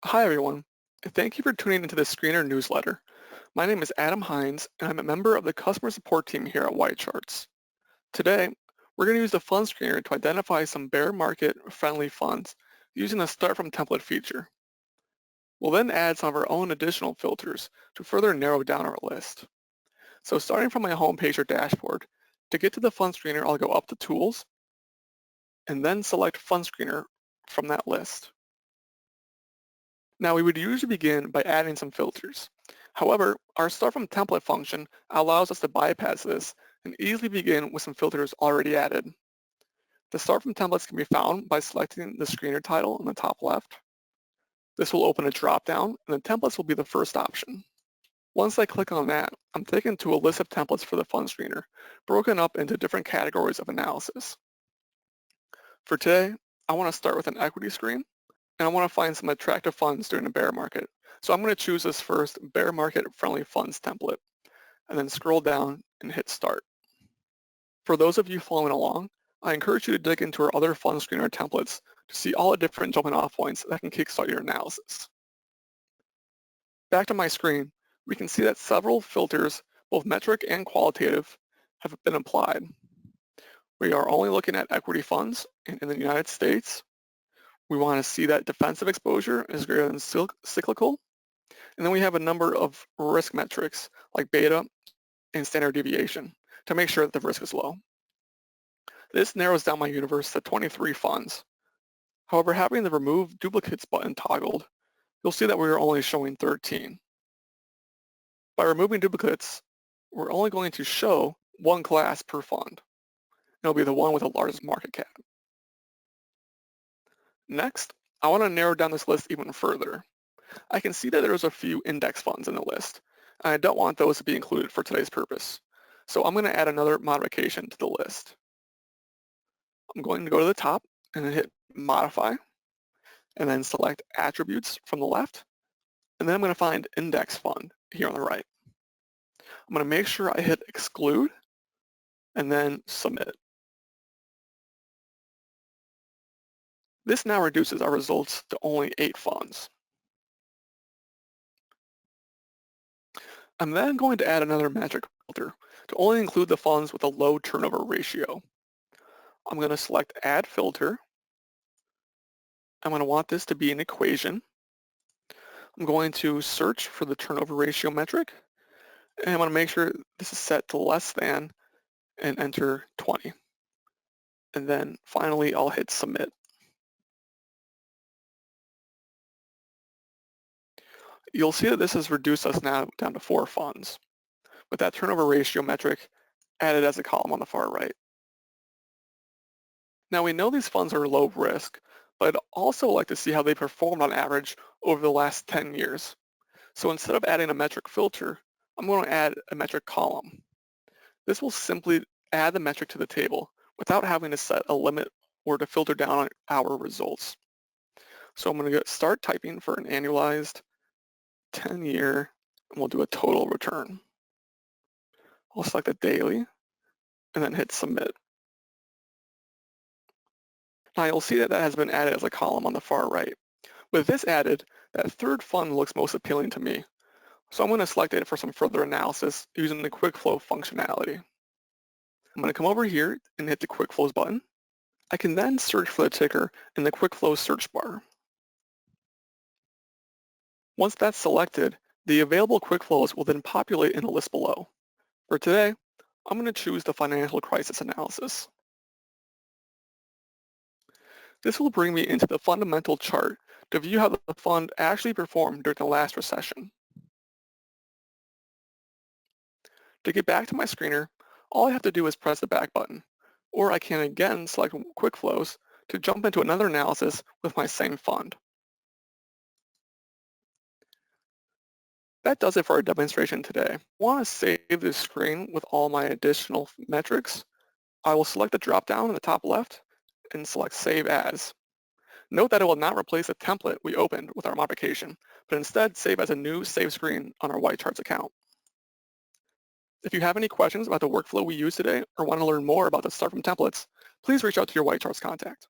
Hi everyone, and thank you for tuning into this screener newsletter. My name is Adam Hines, and I'm a member of the customer support team here at YCharts. Today, we're going to use the fund screener to identify some bear market friendly funds using the Start From Template feature. We'll then add some of our own additional filters to further narrow down our list. So starting from my homepage or dashboard, to get to the fund screener, I'll go up to Tools, and then select Fund Screener from that list. Now we would usually begin by adding some filters. However, our Start From Template function allows us to bypass this and easily begin with some filters already added. The Start From Templates can be found by selecting the screener title in the top left. This will open a drop-down, and the templates will be the first option. Once I click on that, I'm taken to a list of templates for the fund screener, broken up into different categories of analysis. For today, I want to start with an equity screen, and I want to find some attractive funds during a bear market. So I'm going to choose this first bear market friendly funds template, and then scroll down and hit start. For those of you following along, I encourage you to dig into our other fund screener templates to see all the different jumping off points that can kickstart your analysis. Back to my screen, we can see that several filters, both metric and qualitative, have been applied. We are only looking at equity funds in the United States. We want to see that defensive exposure is greater than cyclical. And then we have a number of risk metrics like beta and standard deviation to make sure that the risk is low. This narrows down my universe to 23 funds. However, having the Remove Duplicates button toggled, you'll see that we are only showing 13. By removing duplicates, we're only going to show one class per fund. It'll be the one with the largest market cap. Next, I want to narrow down this list even further. I can see that there's a few index funds in the list, and I don't want those to be included for today's purpose. So I'm going to add another modification to the list. I'm going to go to the top and then hit Modify, and then select Attributes from the left, and then I'm going to find Index Fund here on the right. I'm going to make sure I hit Exclude, and then Submit. This now reduces our results to only 8 funds. I'm then going to add another metric filter to only include the funds with a low turnover ratio. I'm going to select Add Filter. I'm going to want this to be an equation. I'm going to search for the turnover ratio metric, and I'm going to make sure this is set to less than and enter 20. And then finally, I'll hit Submit. You'll see that this has reduced us now down to 4 funds, with that turnover ratio metric added as a column on the far right. Now we know these funds are low risk, but I'd also like to see how they performed on average over the last 10 years. So instead of adding a metric filter, I'm going to add a metric column. This will simply add the metric to the table without having to set a limit or to filter down on our results. So I'm going to start typing for an annualized 10-year, and we'll do a total return. I'll select the daily, and then hit Submit. Now you'll see that that has been added as a column on the far right. With this added, that third fund looks most appealing to me. So I'm going to select it for some further analysis using the Quickflow functionality. I'm going to come over here and hit the Quickflows button. I can then search for the ticker in the Quickflows search bar. Once that's selected, the available Quickflows will then populate in the list below. For today, I'm going to choose the financial crisis analysis. This will bring me into the fundamental chart to view how the fund actually performed during the last recession. To get back to my screener, all I have to do is press the back button, or I can again select Quickflows to jump into another analysis with my same fund. That does it for our demonstration today. I want to save this screen with all my additional metrics. I will select the drop-down in the top left and select Save As. Note that it will not replace the template we opened with our modification, but instead save as a new save screen on our YCharts account. If you have any questions about the workflow we used today or want to learn more about the Start From Templates, please reach out to your YCharts contact.